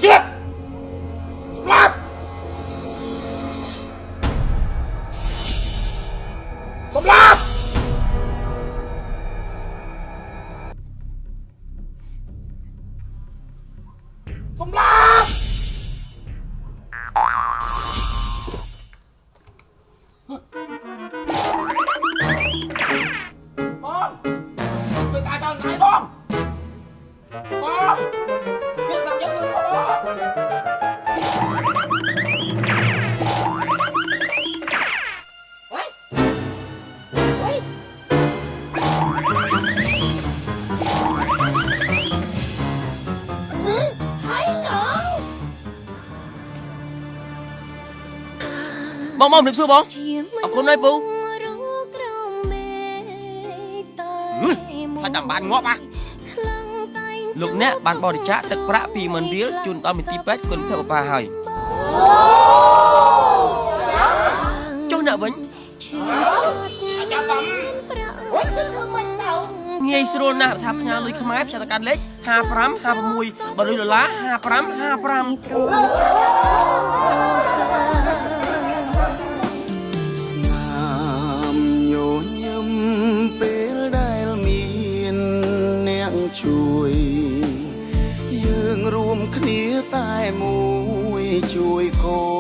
ទៀតស្លាប់សម្លាប់សម្លាប់បងជួយតាចោលថ្ងៃបងជួយតាមយកមើលបងបងមិនសួរបងអរគុណហើយពូហើយតាមបានងាប់លោកអ្នកបានបរិច្ចាគទឹកប្រាក់ 20000 រៀលជូនដល់មន្ទីរពេទ្យគុណភពបាហើយចុះអ្នកវិញចាំបងអូយទៅធ្វើមិនទៅងាយស្រួលណាស់ថាផ្ញើលុយខ្មែរផ្សាយទៅកាន់លេខ5556បើលុយដុល្លារជួយយើងរួមគ្នាតែមួយជួយកូ